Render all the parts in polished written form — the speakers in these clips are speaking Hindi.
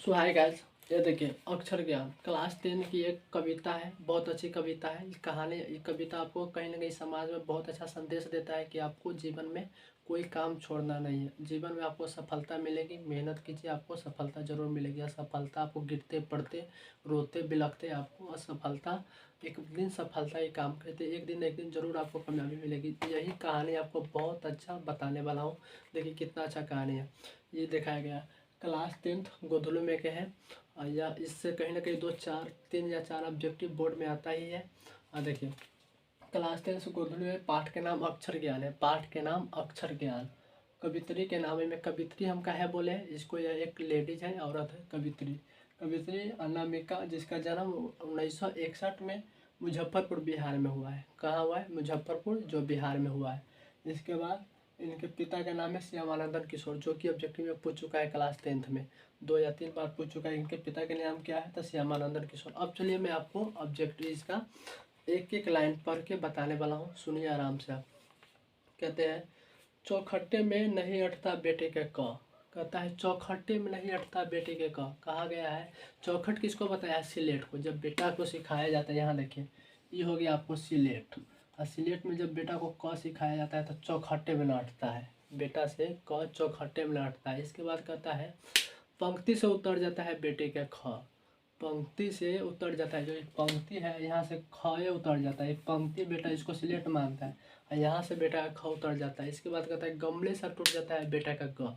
सो हाय गाइस, ये देखिए अक्षर ज्ञान क्लास 10 की एक कविता है। बहुत अच्छी कविता है। इस कहानी ये कविता आपको कहीं ना कहीं समाज में बहुत अच्छा संदेश देता है कि आपको जीवन में कोई काम छोड़ना नहीं है। जीवन में आपको सफलता मिलेगी, मेहनत कीजिए, आपको सफलता जरूर मिलेगी। असफलता आपको गिरते पड़ते रोते बिलखते आपको असफलता एक दिन सफलता ही काम करते, एक दिन जरूर आपको कामयाबी मिलेगी। यही कहानी आपको बहुत अच्छा बताने वाला हूँ। देखिए कितना अच्छा कहानी है। ये दिखाया गया है। क्लास 10th गोधुलू में के हैं या इससे कहीं ना कहीं 3 या 4 ऑब्जेक्टिव बोर्ड में आता ही है। देखिए क्लास 10th गोधुलू में पाठ के नाम अक्षर ज्ञान है। पाठ के नाम अक्षर ज्ञान। कवित्री के नाम में कवित्री हम काहे बोले, इसको यह एक लेडीज है, औरत है कवित्री। कवित्री अनामिका, जिसका जन्म 1961 में मुजफ्फरपुर बिहार में हुआ है। कहाँ हुआ है? मुजफ्फरपुर, जो बिहार में हुआ है। इसके बाद इनके पिता का नाम है श्यामानंदन किशोर, जो कि ऑब्जेक्टिव में पूछ चुका है क्लास 10th में 2 या 3 बार पूछ चुका है। इनके पिता के नाम क्या है? तो श्यामानंदन किशोर। अब चलिए मैं आपको ऑब्जेक्टिव इसका एक एक लाइन पढ़ के बताने वाला हूँ, सुनिए आराम से आप। कहते हैं चौखट्टे में नहीं अटता बेटे के क। कहता है चौखट्टे में नहीं अटता बेटे के क। कहा गया है चौखट किसको बताया है? सिलेट को। जब बेटा को सिखाया जाता है, यहाँ देखिए ये हो गया आपको सिलेट। और सिलेट में जब बेटा को क सिखाया जाता है तो चौखट्टे में न अटता है। बेटा से क चौखट्टे में न अटता है। इसके बाद कहता है पंक्ति से उतर जाता है बेटे के ख। पंक्ति से उतर जाता है, जो एक पंक्ति है यहाँ से ख ये उतर जाता है। एक पंक्ति बेटा इसको सिलेट मानता है और यहाँ से बेटा का ख उतर जाता है। इसके बाद कहता है गमले सा टूट जाता है बेटा का ग।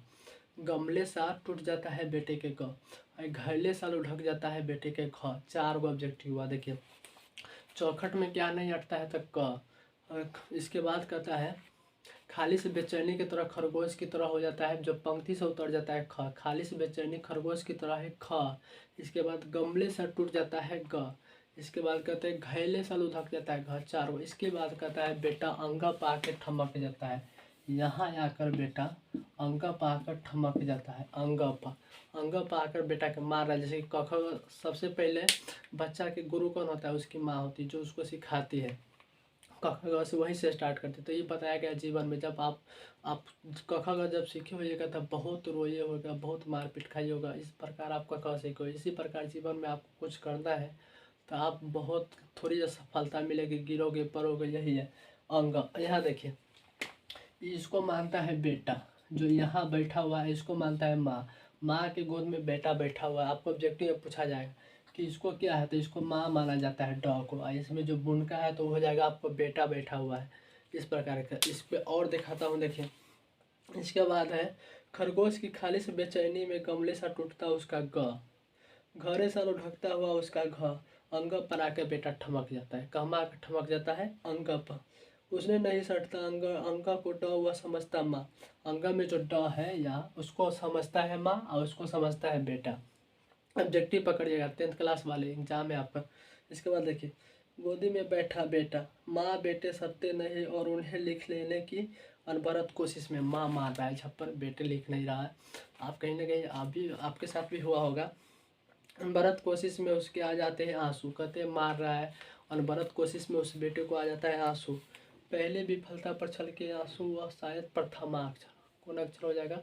गमले सा टूट जाता है बेटे के ग। घैले सा लुढ़क जाता है बेटे के ख। 4 गो ऑब्जेक्टिव हुआ। देखिए चौखट में क्या नहीं अटता है तो क। इसके बाद कहता है खाली से बेचैनी की तरह खरगोश की तरह हो जाता है, जब पंक्ति से उतर जाता है ख। खाली से बेचैनी खरगोश की तरह है ख। इसके बाद गमले से टूट जाता है ग। इसके बाद कहते हैं घैले सा लुढ़क जाता है घ। 4 गो। इसके बाद कहता है बेटा अंगा पा के ठमक जाता है। यहाँ आकर बेटा अंगा पाकर ठमक जाता है। अंगा पाकर बेटा के मार रहा है। जैसे कि क ख सबसे पहले बच्चा के गुरु कौन होता है? उसकी माँ होती है, जो उसको सिखाती है। क ख ग से वहीं से स्टार्ट करते। तो ये बताया गया जीवन में जब आप क ख ग जब सीखे होइएगा तब बहुत रोइए होगा, बहुत मारपीट खाई होगा। इस प्रकार आप क ख सीखो। इसी प्रकार जीवन में आपको कुछ करना है तो आप बहुत थोड़ी जो सफलता मिलेगी, गिरोगे पड़ोगे, यही है अंग। यहाँ देखिए इसको मानता है बेटा, जो यहाँ बैठा हुआ है इसको मानता है माँ। माँ के गोद में बेटा बैठा हुआ है। आपको ऑब्जेक्टिव में पूछा जाएगा कि इसको क्या है, तो इसको माँ माना जाता है डॉ को। और इसमें जो बुनका है तो हो जाएगा आपको बेटा बैठा हुआ है। इस प्रकार का इस पे और दिखाता हूँ। देखिए इसके बाद है खरगोश की खाली से बेचैनी में गमले सा टूटता उसका ग। घरे सा ढकता हुआ उसका घ। अंग पर आके बेटा ठमक जाता है। कहमा आके ठमक जाता है अंग पर। उसने नहीं सटता अंग को ड हुआ समझता माँ। अंग में जो ड है या उसको समझता है माँ और उसको समझता है बेटा। ऑब्जेक्टिव पकड़िएगा, 10th क्लास वाले एग्जाम है आपका। इसके बाद देखिए गोदी में बैठा बेटा, माँ बेटे सत्य नहीं और उन्हें लिख लेने की अनवरत कोशिश में। माँ मार रहा है छप्पर, बेटे लिख नहीं रहा है। आप कहीं ना कहीं आप भी, आपके साथ भी हुआ होगा। अनवरत कोशिश में उसके आ जाते हैं आंसू। कहते हैं मार रहा है, अनवरत कोशिश में उस बेटे को आ जाता है आंसू। पहले विफलता पर छल के आंसू वह शायद प्रथमा अक्षर। कौन अक्षर हो जाएगा?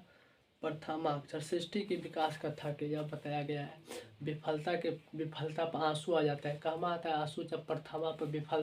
प्रथमा अक्षर। सृष्टि के विकास कथा के यह बताया गया है। विफलता पर आंसू आ जाता है। कहमा आता है आंसू जब प्रथमा पर विफल